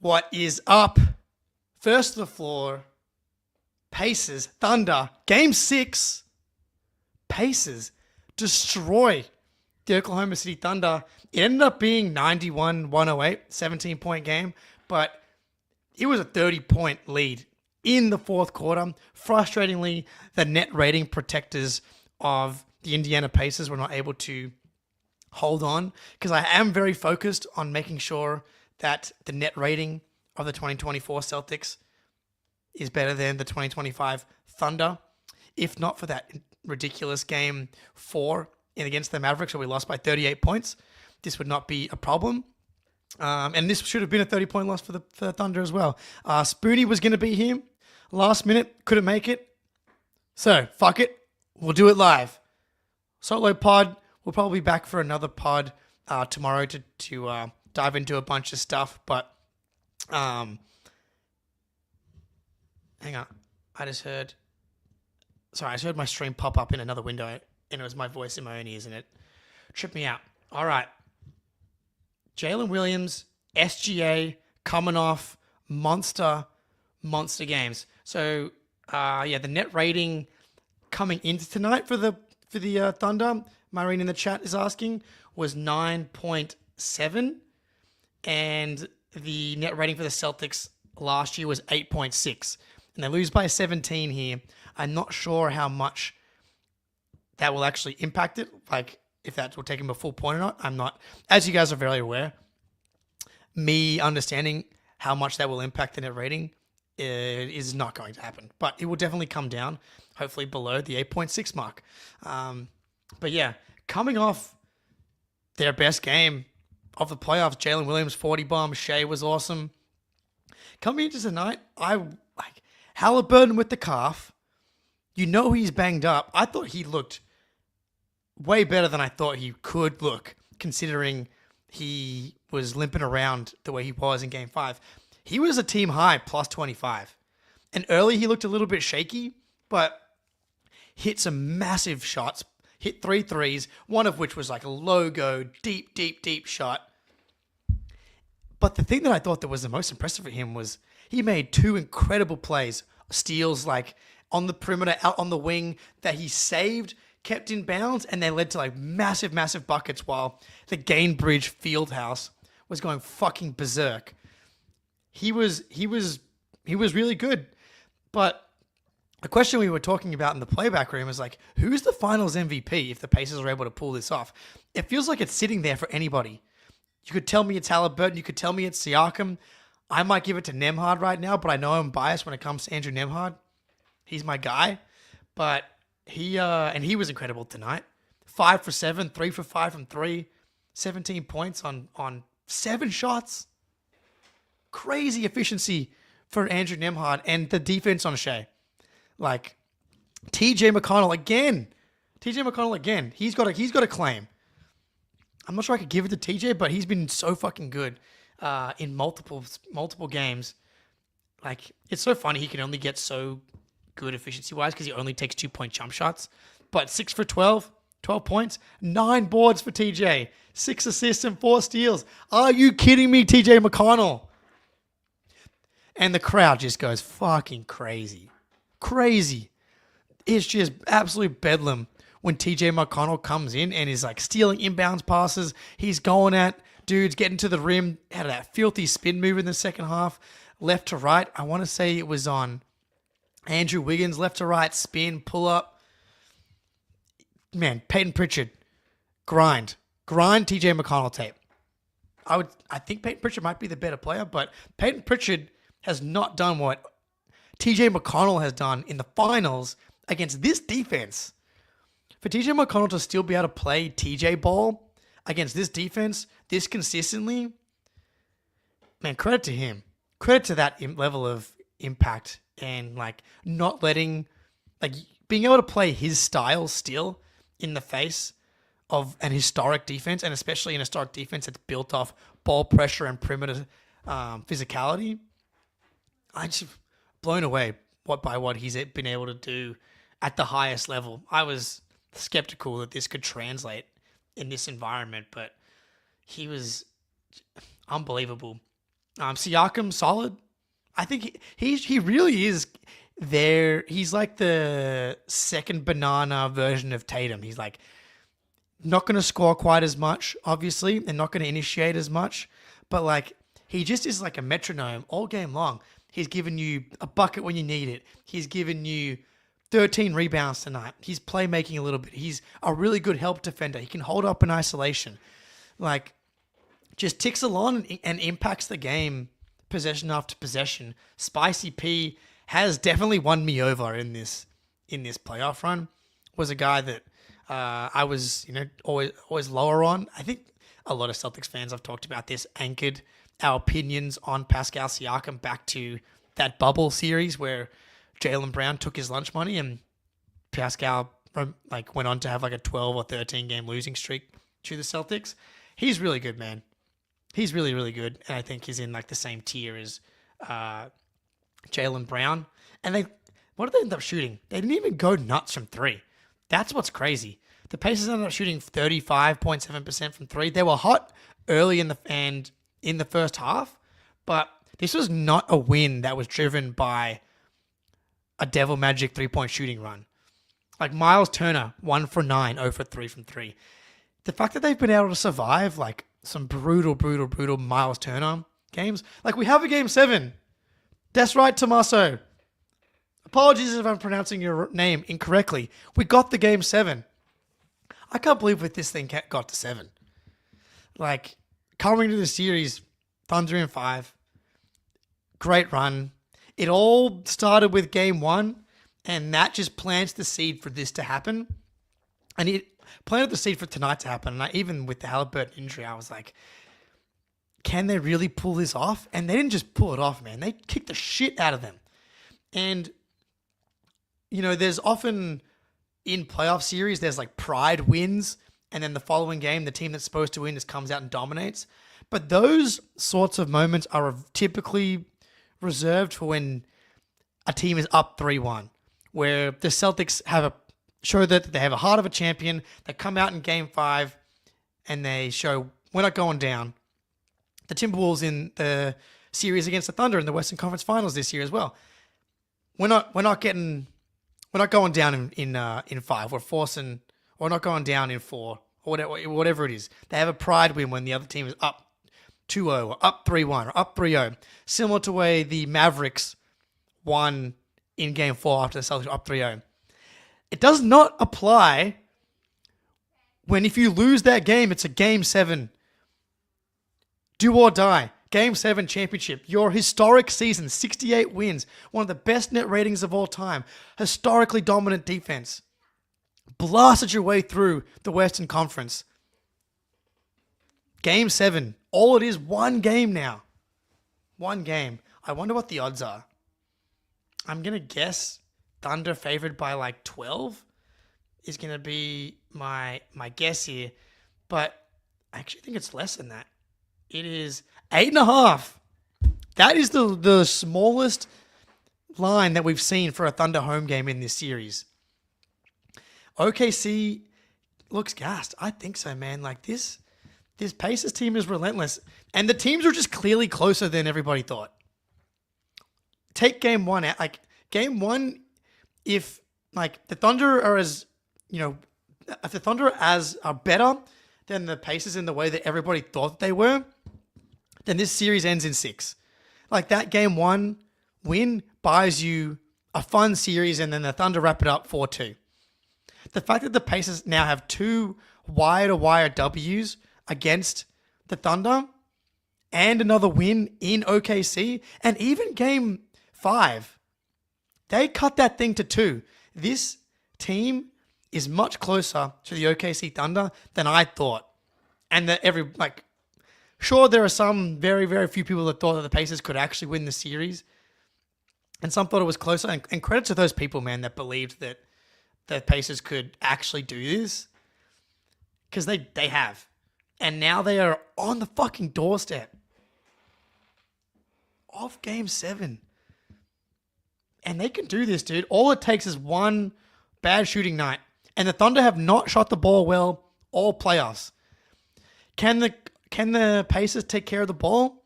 What is up? First to the floor. Pacers, Thunder, Game 6. Pacers destroy the Oklahoma City Thunder. It ended up being 91-108, 17-point game, but it was a 30-point lead in the fourth quarter. Frustratingly, the net rating protectors of the Indiana Pacers were not able to hold on, because I am very focused on making sure that the net rating of the 2024 Celtics is better than the 2025 Thunder. If not for that ridiculous game 4 against the Mavericks, where we lost by 38 points, this would not be a problem. And this should have been a 30-point loss for the Thunder as well. Spoonie was going to be here. Last minute, couldn't make it. So, fuck it. We'll do it live. Solo pod. We'll probably be back for another pod tomorrow to dive into a bunch of stuff. But, hang on. I just heard my stream pop up in another window, and it was my voice in my own ears, and it tripped me out. All right. Jalen Williams, SGA, coming off monster games. So, the net rating coming into tonight for the Thunder, Marine in the chat is asking, was 9.7, and the net rating for the Celtics last year was 8.6, and they lose by 17 here. I'm not sure how much that will actually impact it, like if that will take him a full point or not. I'm not, as you guys are very aware, me understanding how much that will impact the net rating is not going to happen, but it will definitely come down, hopefully below the 8.6 mark. But yeah, coming off their best game of the playoffs, Jalen Williams 40 bomb, Shai was awesome. Coming into tonight, I like Halliburton with the calf. You know he's banged up. I thought he looked way better than I thought he could look, considering he was limping around the way he was in Game 5. He was a team high, plus 25. And early he looked a little bit shaky, but hit some massive shots, hit 3 threes, one of which was like a logo, deep shot. But the thing that I thought that was the most impressive for him was he made 2 incredible plays, steals like on the perimeter, out on the wing, that he saved, kept in bounds, and they led to like massive buckets, while the Gainbridge Fieldhouse was going fucking berserk. He was really good. But a question we were talking about in the playback room is like, who's the finals MVP if the Pacers are able to pull this off? It feels like it's sitting there for anybody. You could tell me it's Halliburton. You could tell me it's Siakam. I might give it to Nembhard right now, but I know I'm biased when it comes to Andrew Nembhard. He's my guy. But he was incredible tonight. 5 for 7, 3 for 5 from 3, 17 points on 7 shots. Crazy efficiency for Andrew Nembhard, and the defense on Shai. Like TJ McConnell again. He's got a claim. I'm not sure I could give it to TJ, but he's been so fucking good in multiple games. Like, it's so funny he can only get so good efficiency-wise because he only takes 2-point jump shots. But 6 for 12 points, 9 boards for TJ, 6 assists and 4 steals. Are you kidding me, TJ McConnell? And the crowd just goes fucking crazy. Crazy. It's just absolute bedlam when TJ McConnell comes in and is like stealing inbounds passes. He's going at dudes, getting to the rim, had that filthy spin move in the second half, left to right. I want to say it was on Andrew Wiggins, left to right, spin, pull up. Man, Peyton Pritchard, grind TJ McConnell tape. I think Peyton Pritchard might be the better player, but Peyton Pritchard has not done what TJ McConnell has done in the finals against this defense. For TJ McConnell to still be able to play TJ ball against this defense this consistently, man, credit to him. Credit to that level of impact and like not letting, like being able to play his style still in the face of an historic defense, and especially an historic defense that's built off ball pressure and perimeter physicality. I just blown away by what he's been able to do at the highest level. I was skeptical that this could translate in this environment, but he was unbelievable. Siakam, solid. I think he really is there. He's like the second banana version of Tatum. He's like not going to score quite as much, obviously, and not going to initiate as much, but like he just is like a metronome all game long. He's given you a bucket when you need it. He's given you 13 rebounds tonight. He's playmaking a little bit. He's a really good help defender. He can hold up in isolation. Like, just ticks along and impacts the game possession after possession. Spicy P has definitely won me over in this playoff run. Was a guy that I was always lower on. I think a lot of Celtics fans, I've talked about this, anchored our opinions on Pascal Siakam back to that bubble series where Jaylen Brown took his lunch money and Pascal went on to have like a 12 or 13 game losing streak to the Celtics. He's really good, man. He's really, really good. And I think he's in like the same tier as Jaylen Brown. And what did they end up shooting? They didn't even go nuts from three. That's what's crazy. The Pacers ended up shooting 35.7% from three. They were hot early in the first half, but this was not a win that was driven by a Devil Magic 3-point shooting run. Like Miles Turner, 1 for 9, 0 for 3 from 3. The fact that they've been able to survive like some brutal Miles Turner games. Like we have a game 7. That's right, Tommaso. Apologies if I'm pronouncing your name incorrectly. We got the game 7. I can't believe this thing got to 7. Like coming to the series, Thunder in 5. Great run. It all started with game 1, and that just plants the seed for this to happen. And it planted the seed for tonight to happen. And even with the Halliburton injury, I was like, can they really pull this off? And they didn't just pull it off, man. They kicked the shit out of them. And, there's often in playoff series, there's like pride wins. And then the following game, the team that's supposed to win just comes out and dominates. But those sorts of moments are typically reserved for when a team is up 3-1, where the Celtics show that they have a heart of a champion. They come out in game 5 and they show we're not going down. The Timberwolves in the series against the Thunder in the Western Conference Finals this year as well. We're not going down in 5. We're not going down in 4 or whatever it is. They have a pride win when the other team is up 2-0 or up 3-1 or up 3-0. Similar to the way the Mavericks won in game 4 after the Celtics were up 3-0. It does not apply when if you lose that game, it's a game 7. Do or die. Game 7 championship. Your historic season, 68 wins. One of the best net ratings of all time. Historically dominant defense. Blasted your way through the Western Conference. Game 7. All it is, one game now. One game. I wonder what the odds are. I'm going to guess Thunder favored by like 12 is going to be my guess here. But I actually think it's less than that. It is 8.5. That is the smallest line that we've seen for a Thunder home game in this series. OKC looks gassed. I think so, man. Like this Pacers team is relentless. And the teams are just clearly closer than everybody thought. Take game 1 out. Like game 1, if like the Thunder are if the Thunder are better than the Pacers in the way that everybody thought they were, then this series ends in 6. Like that game 1 win buys you a fun series, and then the Thunder wrap it up 4-2. The fact that the Pacers now have 2 wire-to-wire Ws against the Thunder and another win in OKC, and even game 5, they cut that thing to 2. This team is much closer to the OKC Thunder than I thought. And Sure, there are some very, very few people that thought that the Pacers could actually win the series, and some thought it was closer. And credit to those people, man, that believed that the Pacers could actually do this, because they have. And now they are on the fucking doorstep of Game 7. And they can do this, dude. All it takes is one bad shooting night. And the Thunder have not shot the ball well all playoffs. Can the Pacers take care of the ball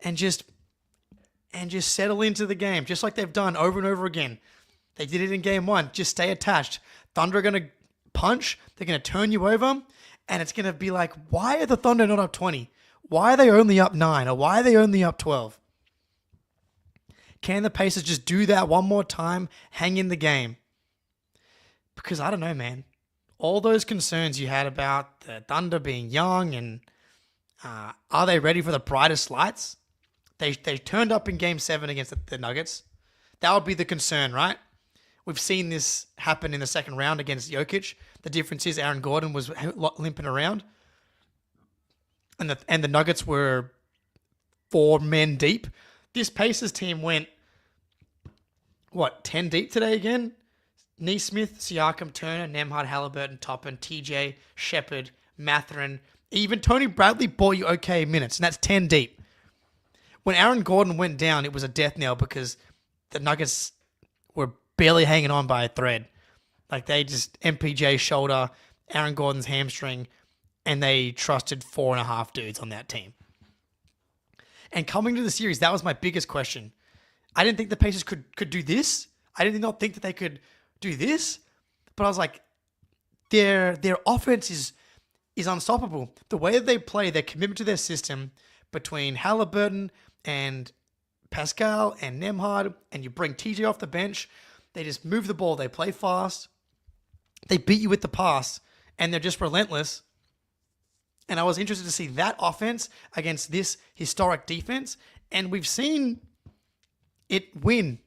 and just settle into the game, just like they've done over and over again? They did it in Game 1. Just stay attached. Thunder are going to punch. They're going to turn you over. And it's going to be like, why are the Thunder not up 20? Why are they only up 9? Or why are they only up 12? Can the Pacers just do that one more time, hang in the game? Because I don't know, man. All those concerns you had about the Thunder being young and are they ready for the brightest lights? They turned up in Game 7 against the Nuggets. That would be the concern, right? We've seen this happen in the second round against Jokic. The difference is Aaron Gordon was limping around. And the Nuggets were 4 men deep. This Pacers team went, 10 deep today again? Neesmith, Siakam, Turner, Nembhard, Halliburton, Toppin, TJ, Shepherd, Mathurin. Even Tony Bradley bought you okay minutes, and that's 10 deep. When Aaron Gordon went down, it was a death knell because the Nuggets were barely hanging on by a thread. Like they just MPJ shoulder, Aaron Gordon's hamstring, and they trusted 4.5 dudes on that team. And coming to the series, that was my biggest question. I didn't think the Pacers could do this. I did not think that they could do this. But I was like, their offense is unstoppable. The way that they play, their commitment to their system between Halliburton and Pascal and Nembhard, and you bring TJ off the bench, they just move the ball. They play fast. They beat you with the pass, and they're just relentless. And I was interested to see that offense against this historic defense, and we've seen it win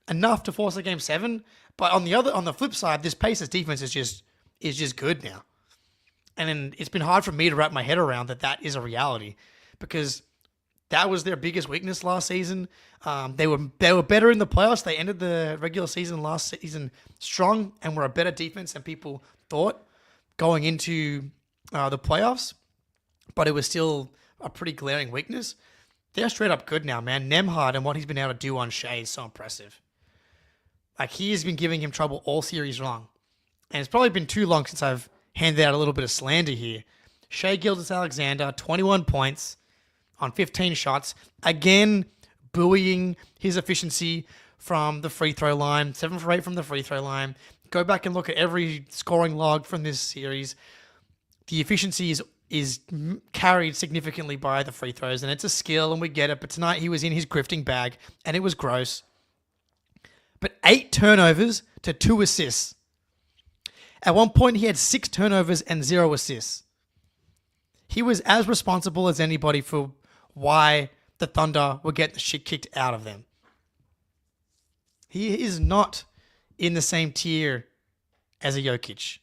enough to force a Game 7. But on the flip side, this Pacers defense is just good now, and it's been hard for me to wrap my head around that is a reality, because that was their biggest weakness last season. They were better in the playoffs. They ended the regular season last season strong and were a better defense than people thought going into the playoffs. But it was still a pretty glaring weakness. They're straight up good now, man. Nembhard and what he's been able to do on Shai is so impressive. Like, he has been giving him trouble all series long. And it's probably been too long since I've handed out a little bit of slander here. Shai Gilgeous-Alexander, 21 points on 15 shots. Again, buoying his efficiency from the free throw line. 7 for 8 from the free throw line. Go back and look at every scoring log from this series. The efficiency is carried significantly by the free throws, and it's a skill, and we get it. But tonight he was in his grifting bag, and it was gross. But 8 turnovers to 2 assists. At one point, he had 6 turnovers and 0 assists. He was as responsible as anybody for why the Thunder were getting the shit kicked out of them. He is not in the same tier as a Jokic.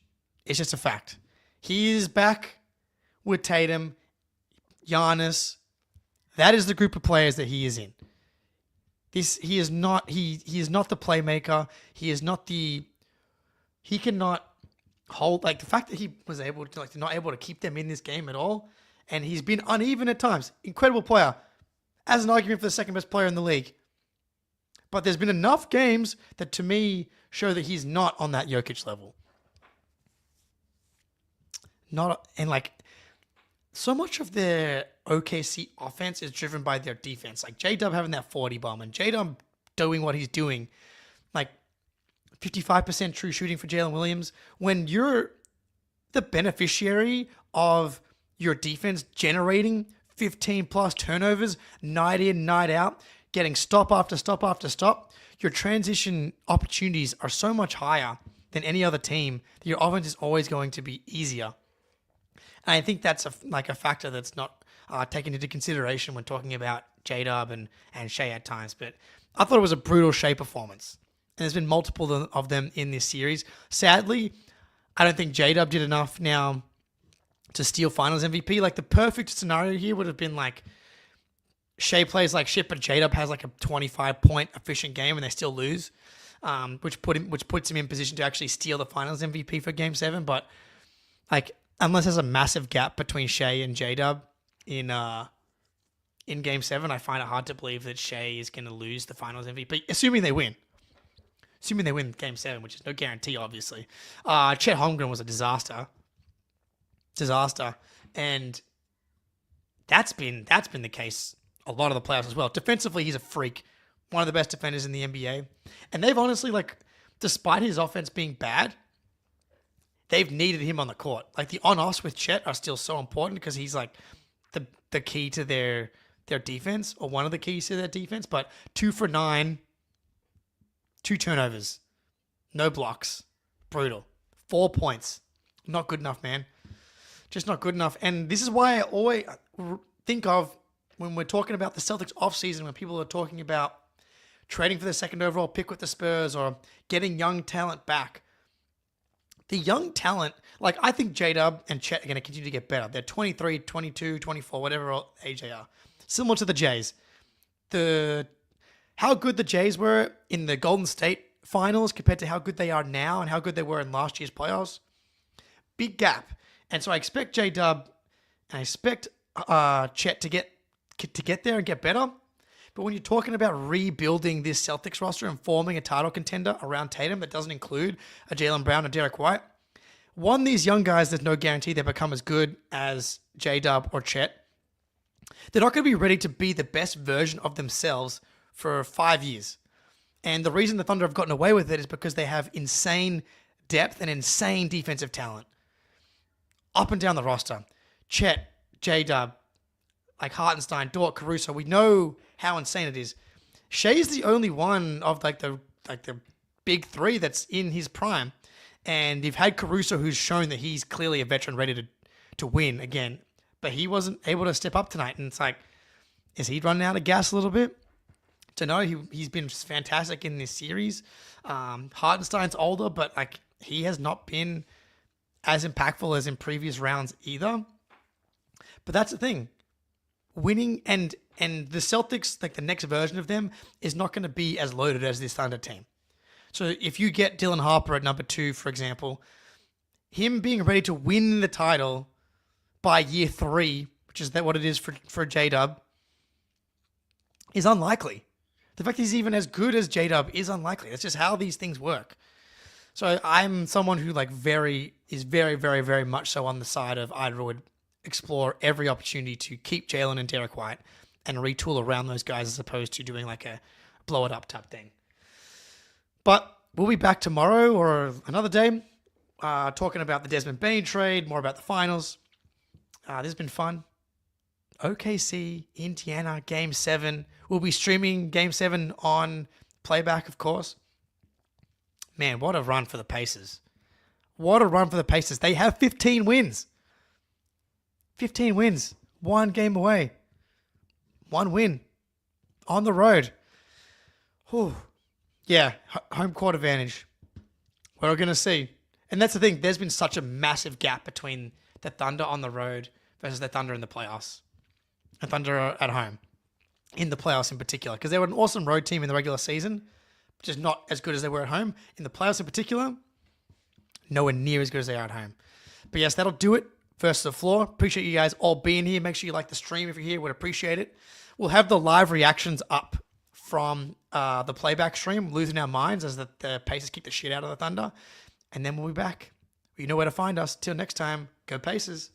It's just a fact. He is back with Tatum, Giannis. That is the group of players that he is in. He is not the playmaker. He cannot hold, like, the fact that he was able to, like, not able to keep them in this game at all, and he's been uneven at times. Incredible player, as an argument for the second best player in the league. But there's been enough games that, to me, show that he's not on that Jokic level. So much of their OKC offense is driven by their defense. Like J-Dub having that 40 bomb and J-Dub doing what he's doing. Like 55% true shooting for Jalen Williams. When you're the beneficiary of your defense generating 15 plus turnovers night in, night out, getting stop after stop after stop, your transition opportunities are so much higher than any other team that your offense is always going to be easier. And I think that's a factor that's not taken into consideration when talking about J-Dub and Shai at times. But I thought it was a brutal Shai performance. And there's been multiple of them in this series. Sadly, I don't think J-Dub did enough. Now, to steal Finals MVP. Like the perfect scenario here would have been like Shai plays like shit, but J-Dub has like a 25-point efficient game and they still lose, which puts him in position to actually steal the Finals MVP for Game 7. But like unless there's a massive gap between Shai and J-Dub in Game 7, I find it hard to believe that Shai is going to lose the Finals MVP, assuming they win. Assuming they win Game 7, which is no guarantee, obviously. Chet Holmgren was a disaster. And that's been the case a lot of the playoffs as well. Defensively, he's a freak. One of the best defenders in the NBA. And they've honestly, like, despite his offense being bad, they've needed him on the court. Like, the on-offs with Chet are still so important because he's, like, the key to their defense, or one of the keys to their defense. But 2 for 9, 2 turnovers, no blocks, brutal. 4 points. Not good enough, man. Just not good enough. And this is why I always think of when we're talking about the Celtics offseason, when people are talking about trading for the second overall pick with the Spurs or getting young talent back. The young talent, like I think J-Dub and Chet are going to continue to get better. They're 23, 22, 24, whatever age they are. Similar to the Jays. How good the Jays were in the Golden State finals compared to how good they are now and how good they were in last year's playoffs. Big gap. And so I expect J-Dub and I expect Chet to get there and get better. But when you're talking about rebuilding this Celtics roster and forming a title contender around Tatum that doesn't include a Jaylen Brown or Derek White, one, these young guys, there's no guarantee they become as good as J-Dub or Chet. They're not going to be ready to be the best version of themselves for 5 years. And the reason the Thunder have gotten away with it is because they have insane depth and insane defensive talent. Up and down the roster. Chet, J-Dub, like Hartenstein, Dort, Caruso. We know how insane it is. Shai is the only one of the big three that's in his prime. And you've had Caruso, who's shown that he's clearly a veteran ready to win again. But he wasn't able to step up tonight. And it's like, is he running out of gas a little bit? To know he's been fantastic in this series. Hartenstein's older, but like he has not been as impactful as in previous rounds either. But that's the thing. Winning and the Celtics, like the next version of them, is not going to be as loaded as this Thunder team. So if you get Dylan Harper at number 2, for example, him being ready to win the title by year 3, which is what it is for J-Dub, is unlikely. The fact that he's even as good as J-Dub is unlikely. That's just how these things work. So I'm someone who is very, very, very much so on the side of I would explore every opportunity to keep Jalen and Derek White and retool around those guys as opposed to doing like a blow it up type thing. But we'll be back tomorrow or another day talking about the Desmond Bane trade, more about the finals. This has been fun. OKC, Indiana, Game 7. We'll be streaming Game 7 on playback, of course. Man, what a run for the Pacers. What a run for the Pacers. They have 15 wins. 15 wins. 1 game away. 1 win. On the road. Whew. Yeah, home court advantage. We're going to see. And that's the thing. There's been such a massive gap between the Thunder on the road versus the Thunder in the playoffs. And Thunder at home. In the playoffs in particular. Because they were an awesome road team in the regular season. Just not as good as they were at home. In the playoffs in particular, nowhere near as good as they are at home. But yes, that'll do it. First to the floor. Appreciate you guys all being here. Make sure you like the stream if you're here. Would appreciate it. We'll have the live reactions up from the playback stream, losing our minds as the Pacers kick the shit out of the Thunder. And then we'll be back. You know where to find us. Till next time, go Pacers.